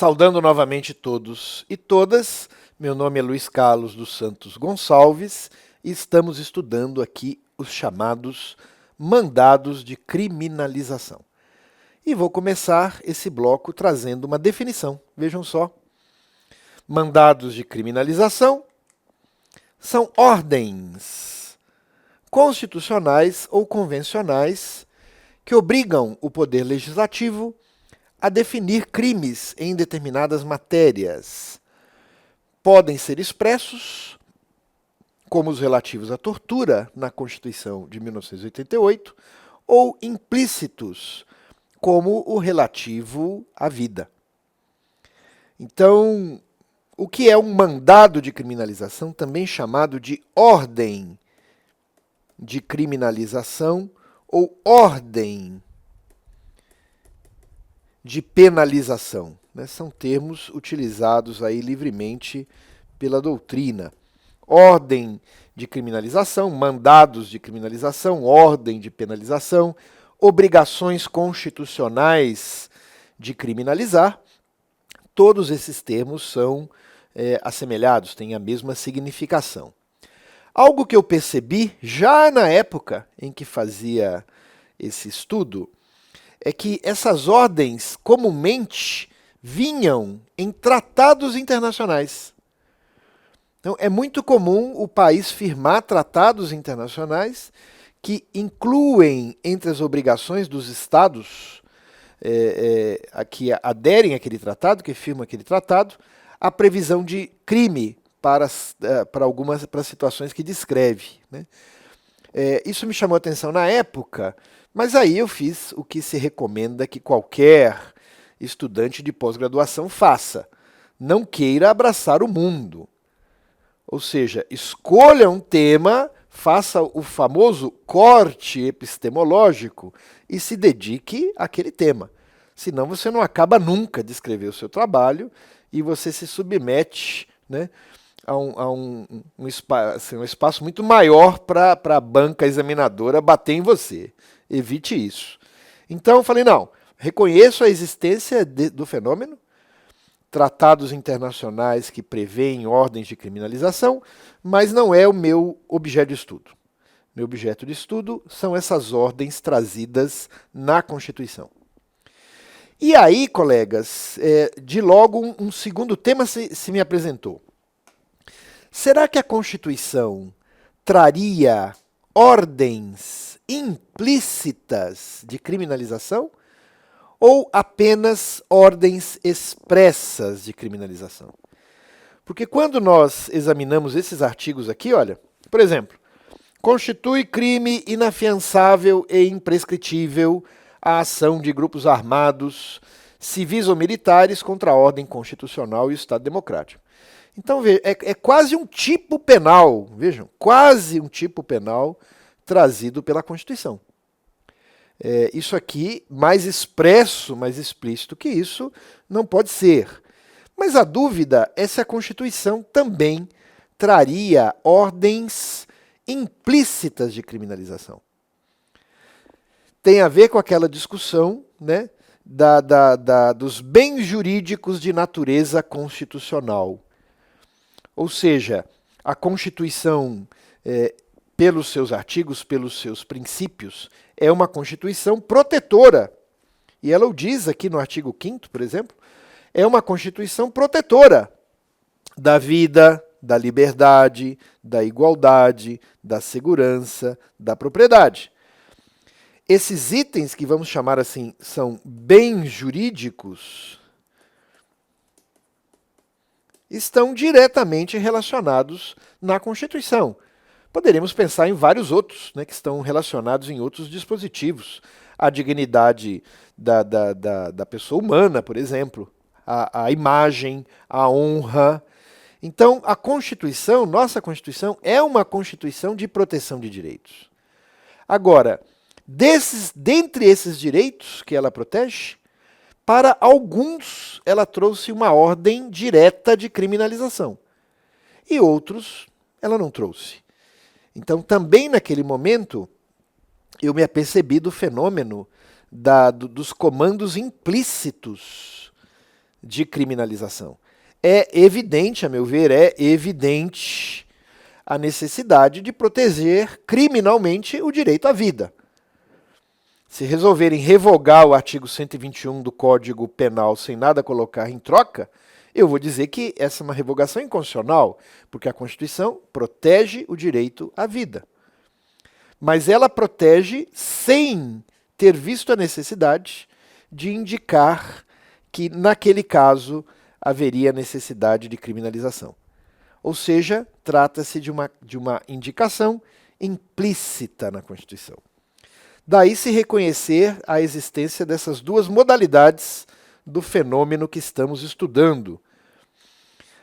Saudando novamente todos e todas, meu nome é Luiz Carlos dos Santos Gonçalves e estamos estudando aqui os chamados mandados de criminalização. E vou começar esse bloco trazendo uma definição. Vejam só. Mandados de criminalização são ordens constitucionais ou convencionais que obrigam o poder legislativo a definir crimes em determinadas matérias. Podem ser expressos, como os relativos à tortura na Constituição de 1988, ou implícitos, como o relativo à vida. Então, o que é um mandado de criminalização, também chamado de ordem de criminalização ou ordem de penalização, né? São termos utilizados aí livremente pela doutrina. Ordem de criminalização, mandados de criminalização, ordem de penalização, obrigações constitucionais de criminalizar. Todos esses termos são assemelhados, têm a mesma significação. Algo que eu percebi já na época em que fazia esse estudo é que essas ordens comumente vinham em tratados internacionais. Então, é muito comum o país firmar tratados internacionais que incluem entre as obrigações dos estados que aderem àquele tratado, que firmam aquele tratado, a previsão de crime para as situações que descreve, né? Isso me chamou a atenção na época, mas aí eu fiz o que se recomenda que qualquer estudante de pós-graduação faça. Não queira abraçar o mundo. Ou seja, escolha um tema, faça o famoso corte epistemológico e se dedique àquele tema. Senão você não acaba nunca de escrever o seu trabalho e você se submete, né, a um espaço muito maior para a banca examinadora bater em você. Evite isso. Então eu falei, não, reconheço a existência do fenômeno, tratados internacionais que prevêem ordens de criminalização, mas não é o meu objeto de estudo. Meu objeto de estudo são essas ordens trazidas na Constituição. E aí, colegas, de logo um segundo tema se me apresentou. Será que a Constituição traria ordens implícitas de criminalização ou apenas ordens expressas de criminalização? Porque quando nós examinamos esses artigos aqui, olha, por exemplo, constitui crime inafiançável e imprescritível a ação de grupos armados, civis ou militares contra a ordem constitucional e o Estado democrático. Então, veja, é quase um tipo penal, vejam, quase um tipo penal trazido pela Constituição. Isso aqui, mais expresso, mais explícito que isso, não pode ser. Mas a dúvida é se a Constituição também traria ordens implícitas de criminalização. Tem a ver com aquela discussão, né, dos bens jurídicos de natureza constitucional. Ou seja, a Constituição, pelos seus artigos, pelos seus princípios, é uma Constituição protetora. E ela o diz aqui no artigo 5º, por exemplo, é uma Constituição protetora da vida, da liberdade, da igualdade, da segurança, da propriedade. Esses itens, que vamos chamar assim, são bens jurídicos, estão diretamente relacionados na Constituição. Poderíamos pensar em vários outros, né, que estão relacionados em outros dispositivos. A dignidade da pessoa humana, por exemplo, a imagem, a honra. Então, a Constituição, nossa Constituição, é uma Constituição de proteção de direitos. Agora, dentre esses direitos que ela protege, para alguns ela trouxe uma ordem direta de criminalização. E outros ela não trouxe. Então, também naquele momento, eu me apercebi do fenômeno dos comandos implícitos de criminalização. É evidente, a meu ver, é evidente a necessidade de proteger criminalmente o direito à vida. Se resolverem revogar o artigo 121 do Código Penal sem nada colocar em troca, eu vou dizer que essa é uma revogação inconstitucional, porque a Constituição protege o direito à vida. Mas ela protege sem ter visto a necessidade de indicar que, naquele caso, haveria necessidade de criminalização. Ou seja, trata-se de uma indicação implícita na Constituição. Daí se reconhecer a existência dessas duas modalidades do fenômeno que estamos estudando.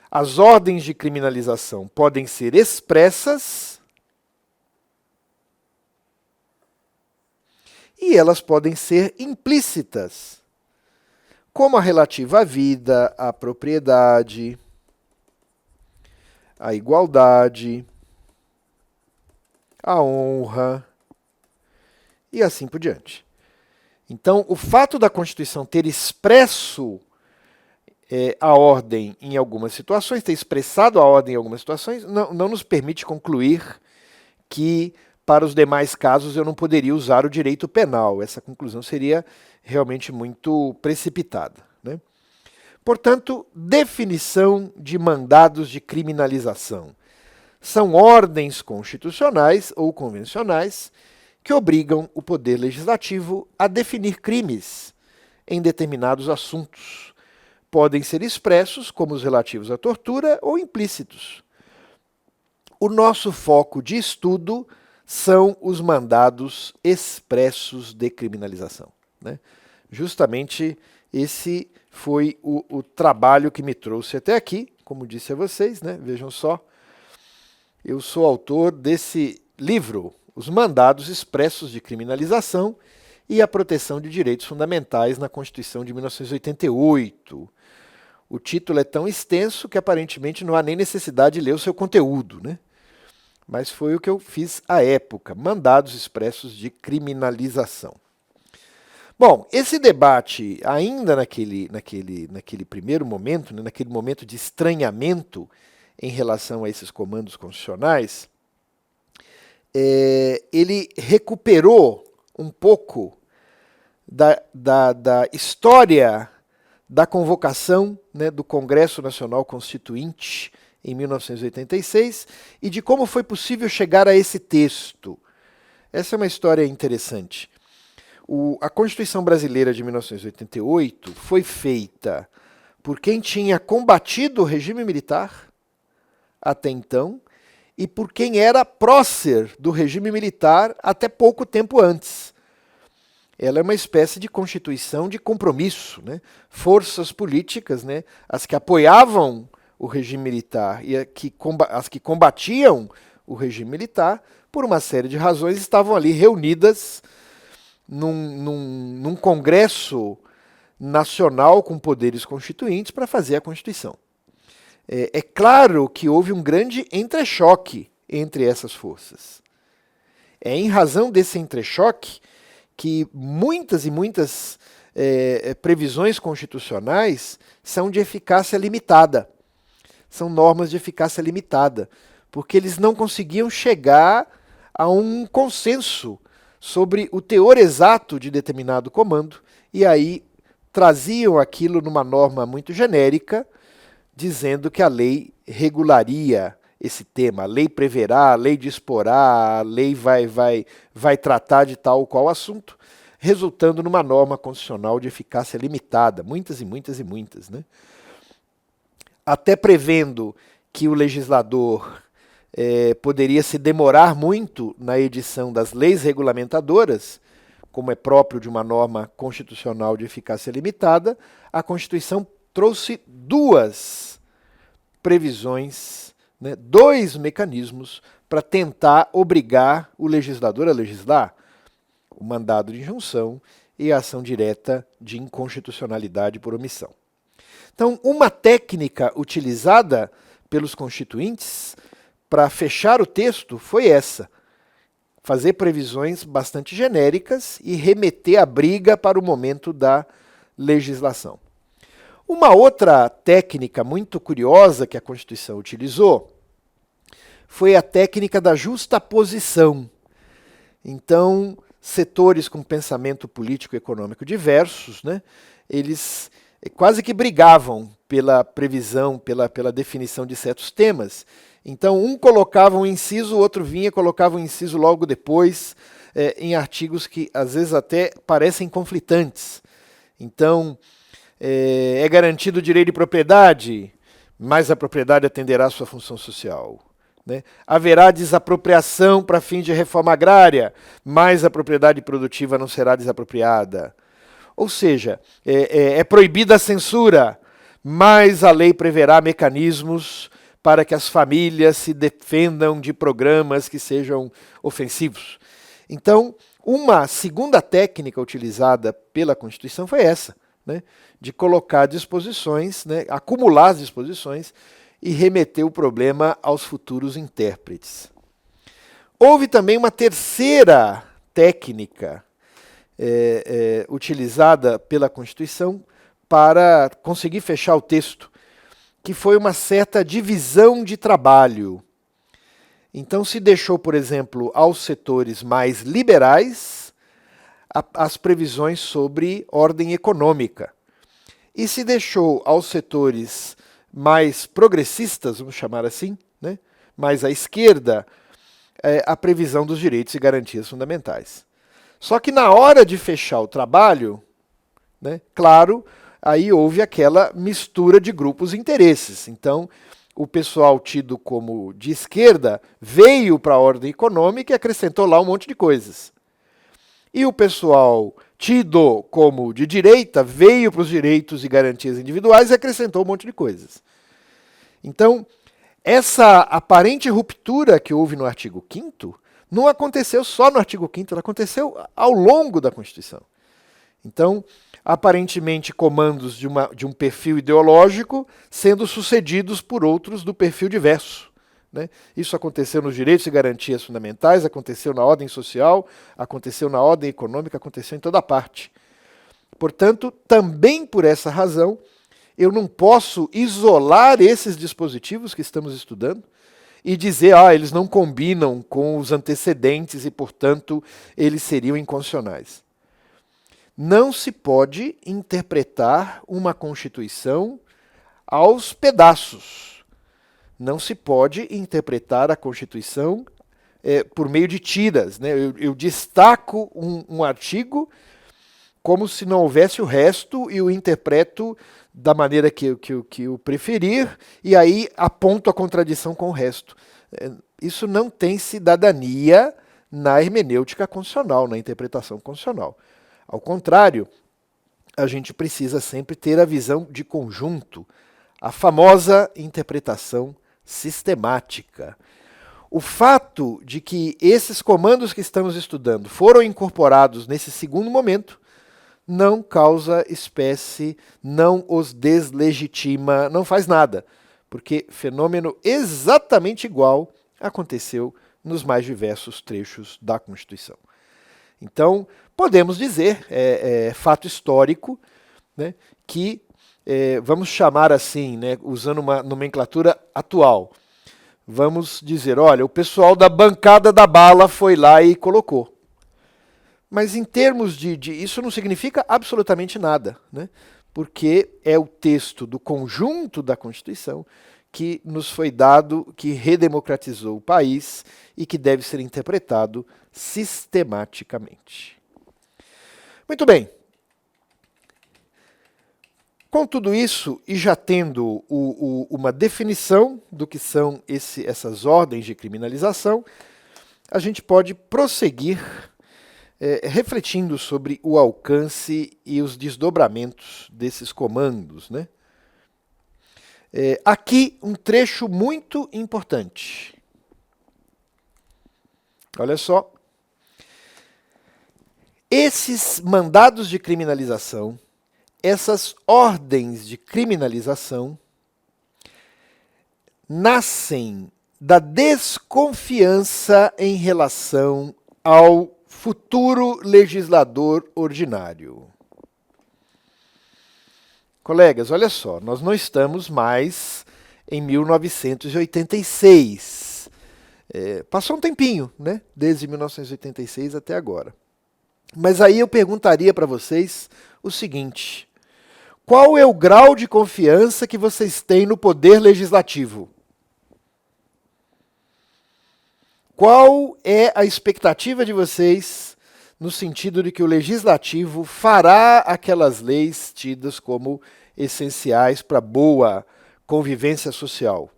As ordens de criminalização podem ser expressas e elas podem ser implícitas, como a relativa à vida, à propriedade, à igualdade, à honra e assim por diante. Então, o fato da Constituição ter expresso a ordem em algumas situações, ter expressado a ordem em algumas situações, não nos permite concluir que, para os demais casos, eu não poderia usar o direito penal. Essa conclusão seria realmente muito precipitada, né? Portanto, definição de mandados de criminalização. São ordens constitucionais ou convencionais que obrigam o Poder Legislativo a definir crimes em determinados assuntos. Podem ser expressos, como os relativos à tortura, ou implícitos. O nosso foco de estudo são os mandados expressos de criminalização, né? Justamente esse foi o trabalho que me trouxe até aqui, como disse a vocês, né? Vejam só, eu sou autor desse livro, Os Mandados Expressos de Criminalização e a Proteção de Direitos Fundamentais na Constituição de 1988. O título é tão extenso que aparentemente não há nem necessidade de ler o seu conteúdo, né? Mas foi o que eu fiz à época, Mandados Expressos de Criminalização. Bom, esse debate, ainda naquele primeiro momento, né, naquele momento de estranhamento em relação a esses comandos constitucionais, ele recuperou um pouco da história da convocação, né, do Congresso Nacional Constituinte em 1986 e de como foi possível chegar a esse texto. Essa é uma história interessante. A Constituição Brasileira de 1988 foi feita por quem tinha combatido o regime militar até então e por quem era prócer do regime militar até pouco tempo antes. Ela é uma espécie de constituição de compromisso, né? Forças políticas, né, as que apoiavam o regime militar e as que combatiam o regime militar, por uma série de razões, estavam ali reunidas num congresso nacional com poderes constituintes para fazer a Constituição. É claro que houve um grande entrechoque entre essas forças. É em razão desse entrechoque que muitas e muitas previsões constitucionais são de eficácia limitada. São normas de eficácia limitada, porque eles não conseguiam chegar a um consenso sobre o teor exato de determinado comando, e aí traziam aquilo numa norma muito genérica, dizendo que a lei regularia esse tema, a lei preverá, a lei disporá, a lei vai tratar de tal ou qual assunto, resultando numa norma constitucional de eficácia limitada, muitas e muitas e muitas, né? Até prevendo que o legislador poderia se demorar muito na edição das leis regulamentadoras, como é próprio de uma norma constitucional de eficácia limitada, a Constituição trouxe duas previsões, né, dois mecanismos para tentar obrigar o legislador a legislar: o mandado de injunção e a ação direta de inconstitucionalidade por omissão. Então, uma técnica utilizada pelos constituintes para fechar o texto foi essa: fazer previsões bastante genéricas e remeter a briga para o momento da legislação. Uma outra técnica muito curiosa que a Constituição utilizou foi a técnica da justaposição. Então, setores com pensamento político e econômico diversos, né, eles quase que brigavam pela previsão, pela definição de certos temas. Então, um colocava um inciso, o outro vinha e colocava um inciso logo depois, em artigos que às vezes até parecem conflitantes. Então, é garantido o direito de propriedade, mas a propriedade atenderá à sua função social. Né? Haverá desapropriação para fins de reforma agrária, mas a propriedade produtiva não será desapropriada. Ou seja, é proibida a censura, mas a lei preverá mecanismos para que as famílias se defendam de programas que sejam ofensivos. Então, uma segunda técnica utilizada pela Constituição foi essa, né, de colocar disposições, né, acumular as disposições e remeter o problema aos futuros intérpretes. Houve também uma terceira técnica utilizada pela Constituição para conseguir fechar o texto, que foi uma certa divisão de trabalho. Então se deixou, por exemplo, aos setores mais liberais as previsões sobre ordem econômica. E se deixou aos setores mais progressistas, vamos chamar assim, né, mais à esquerda, a previsão dos direitos e garantias fundamentais. Só que na hora de fechar o trabalho, né, claro, aí houve aquela mistura de grupos e interesses. Então, o pessoal tido como de esquerda veio para a ordem econômica e acrescentou lá um monte de coisas. E o pessoal tido como de direita veio para os direitos e garantias individuais e acrescentou um monte de coisas. Então, essa aparente ruptura que houve no artigo 5º não aconteceu só no artigo 5º, ela aconteceu ao longo da Constituição. Então, aparentemente comandos de um perfil ideológico sendo sucedidos por outros do perfil diverso. Né? Isso aconteceu nos direitos e garantias fundamentais, aconteceu na ordem social, aconteceu na ordem econômica, aconteceu em toda parte. Portanto, também por essa razão, eu não posso isolar esses dispositivos que estamos estudando e dizer, eles não combinam com os antecedentes e, portanto, eles seriam inconstitucionais. Não se pode interpretar uma Constituição aos pedaços. Não se pode interpretar a Constituição por meio de tiras. Né? Eu destaco um artigo como se não houvesse o resto e o interpreto da maneira que eu preferir, e aí aponto a contradição com o resto. Isso não tem cidadania na hermenêutica constitucional, na interpretação constitucional. Ao contrário, a gente precisa sempre ter a visão de conjunto, a famosa interpretação sistemática. O fato de que esses comandos que estamos estudando foram incorporados nesse segundo momento não causa espécie, não os deslegitima, não faz nada, porque fenômeno exatamente igual aconteceu nos mais diversos trechos da Constituição. Então, podemos dizer, fato histórico, né, que, vamos chamar assim, né, usando uma nomenclatura atual, vamos dizer, olha, o pessoal da bancada da bala foi lá e colocou. Mas em termos isso não significa absolutamente nada, né? Porque é o texto do conjunto da Constituição que nos foi dado, que redemocratizou o país e que deve ser interpretado sistematicamente. Muito bem. Com tudo isso, e já tendo uma definição do que são essas ordens de criminalização, a gente pode prosseguir refletindo sobre o alcance e os desdobramentos desses comandos, né? Aqui um trecho muito importante. Olha só. Esses mandados de criminalização, essas ordens de criminalização, nascem da desconfiança em relação ao futuro legislador ordinário. Colegas, olha só, nós não estamos mais em 1986. Passou um tempinho, né? Desde 1986 até agora. Mas aí eu perguntaria para vocês o seguinte: qual é o grau de confiança que vocês têm no poder legislativo? Qual é a expectativa de vocês no sentido de que o legislativo fará aquelas leis tidas como essenciais para boa convivência social?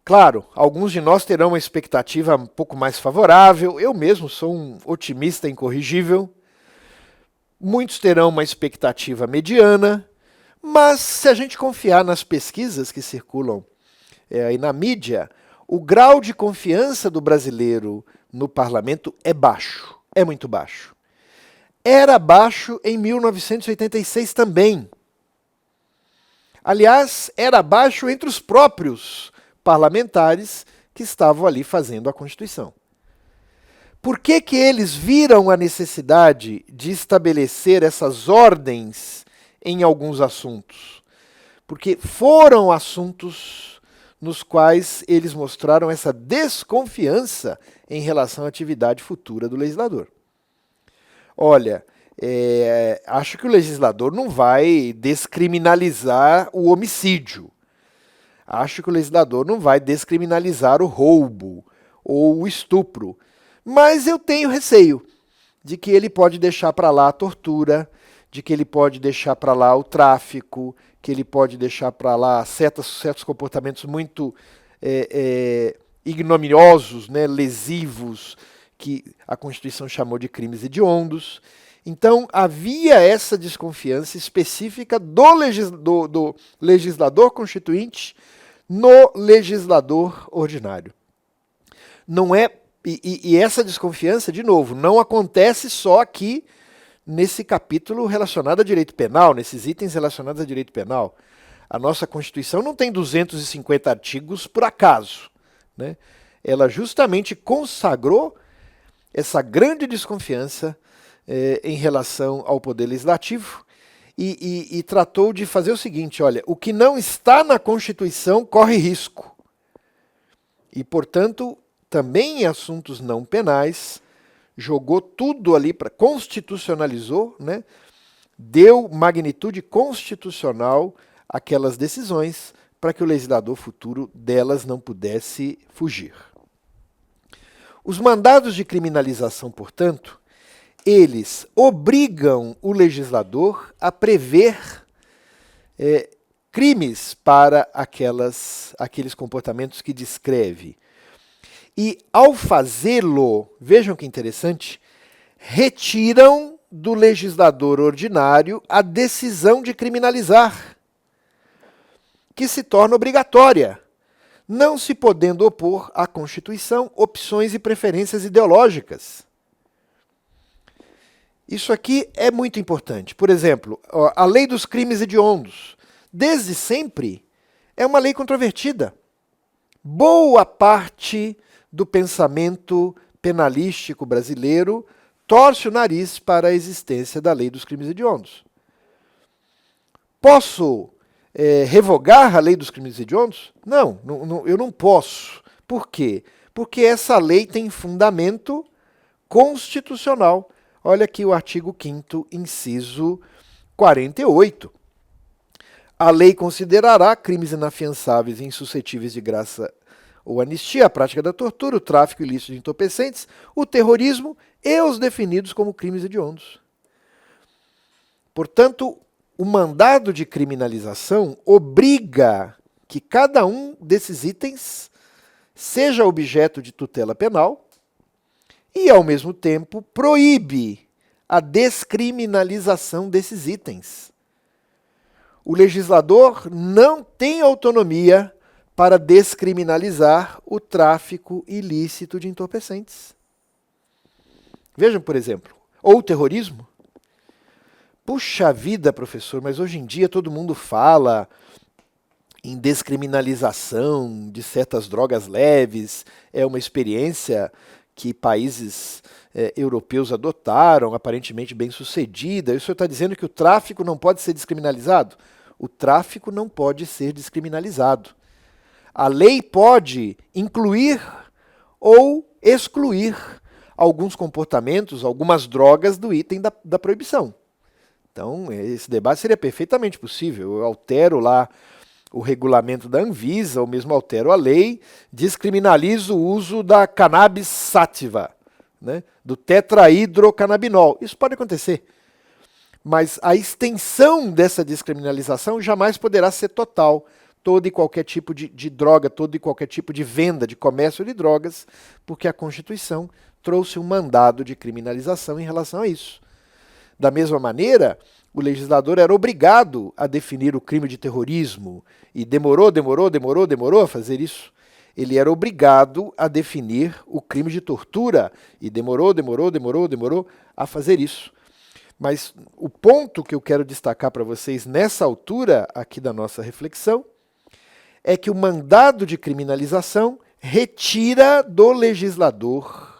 Claro, alguns de nós terão uma expectativa um pouco mais favorável, eu mesmo sou um otimista incorrigível. Muitos terão uma expectativa mediana, mas se a gente confiar nas pesquisas que circulam aí na mídia, o grau de confiança do brasileiro no parlamento é baixo, é muito baixo. Era baixo em 1986 também. Aliás, era baixo entre os próprios parlamentares que estavam ali fazendo a Constituição. Por que que eles viram a necessidade de estabelecer essas ordens em alguns assuntos? Porque foram assuntos nos quais eles mostraram essa desconfiança em relação à atividade futura do legislador. Olha, acho que o legislador não vai descriminalizar o homicídio. Acho que o legislador não vai descriminalizar o roubo ou o estupro. Mas eu tenho receio de que ele pode deixar para lá a tortura, de que ele pode deixar para lá o tráfico, que ele pode deixar para lá certos comportamentos muito ignominiosos, né, lesivos, que a Constituição chamou de crimes hediondos. Então, havia essa desconfiança específica do legislador constituinte no legislador ordinário. Não é, e essa desconfiança, de novo, não acontece só aqui nesse capítulo relacionado a direito penal, nesses itens relacionados a direito penal. A nossa Constituição não tem 250 artigos por acaso, né? Ela justamente consagrou essa grande desconfiança em relação ao poder legislativo e tratou de fazer o seguinte: olha, o que não está na Constituição corre risco. E, portanto, também em assuntos não penais, jogou tudo ali, constitucionalizou, né? Deu magnitude constitucional àquelas decisões para que o legislador futuro delas não pudesse fugir. Os mandados de criminalização, portanto, eles obrigam o legislador a prever crimes para aqueles comportamentos que descreve. E, ao fazê-lo, vejam que interessante, retiram do legislador ordinário a decisão de criminalizar, que se torna obrigatória, não se podendo opor à Constituição opções e preferências ideológicas. Isso aqui é muito importante. Por exemplo, a lei dos crimes hediondos, desde sempre, é uma lei controvertida. Boa parte do pensamento penalístico brasileiro torce o nariz para a existência da lei dos crimes hediondos. Posso revogar a lei dos crimes hediondos? Não, eu não posso. Por quê? Porque essa lei tem fundamento constitucional. Olha aqui o artigo 5º, inciso 48. A lei considerará crimes inafiançáveis e insuscetíveis de graça ou anistia, a prática da tortura, o tráfico ilícito de entorpecentes, o terrorismo e os definidos como crimes hediondos. Portanto, o mandado de criminalização obriga que cada um desses itens seja objeto de tutela penal e, ao mesmo tempo, proíbe a descriminalização desses itens. O legislador não tem autonomia para descriminalizar o tráfico ilícito de entorpecentes. Vejam, por exemplo, ou o terrorismo. Puxa vida, professor, mas hoje em dia todo mundo fala em descriminalização de certas drogas leves, é uma experiência que países europeus adotaram, aparentemente bem-sucedida. E o senhor está dizendo que o tráfico não pode ser descriminalizado? O tráfico não pode ser descriminalizado. A lei pode incluir ou excluir alguns comportamentos, algumas drogas do item da proibição. Então, esse debate seria perfeitamente possível. Eu altero lá o regulamento da Anvisa, ou mesmo altero a lei, descriminalizo o uso da cannabis sativa, né, do tetrahidrocannabinol. Isso pode acontecer. Mas a extensão dessa descriminalização jamais poderá ser total. Todo e qualquer tipo de droga, todo e qualquer tipo de venda, de comércio de drogas, porque a Constituição trouxe um mandado de criminalização em relação a isso. Da mesma maneira, o legislador era obrigado a definir o crime de terrorismo e demorou a fazer isso. Ele era obrigado a definir o crime de tortura e demorou a fazer isso. Mas o ponto que eu quero destacar para vocês nessa altura aqui da nossa reflexão é que o mandado de criminalização retira do legislador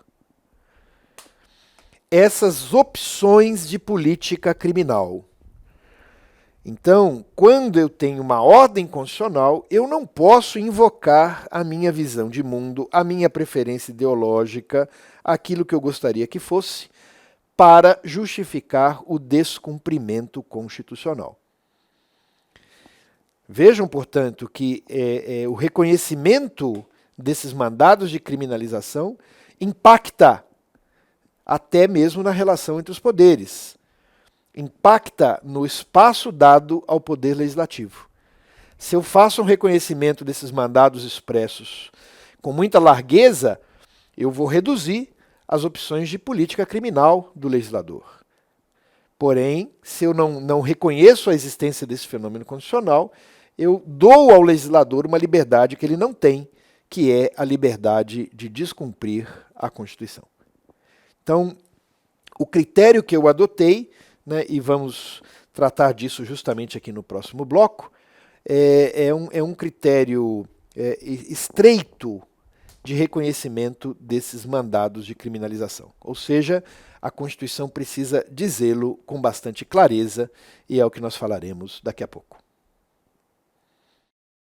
essas opções de política criminal. Então, quando eu tenho uma ordem constitucional, eu não posso invocar a minha visão de mundo, a minha preferência ideológica, aquilo que eu gostaria que fosse, para justificar o descumprimento constitucional. Vejam, portanto, que o reconhecimento desses mandados de criminalização impacta até mesmo na relação entre os poderes. Impacta no espaço dado ao poder legislativo. Se eu faço um reconhecimento desses mandados expressos com muita largueza, eu vou reduzir as opções de política criminal do legislador. Porém, se eu não reconheço a existência desse fenômeno constitucional, eu dou ao legislador uma liberdade que ele não tem, que é a liberdade de descumprir a Constituição. Então, o critério que eu adotei, né, e vamos tratar disso justamente aqui no próximo bloco, é um critério estreito de reconhecimento desses mandados de criminalização. Ou seja, a Constituição precisa dizê-lo com bastante clareza, e é o que nós falaremos daqui a pouco.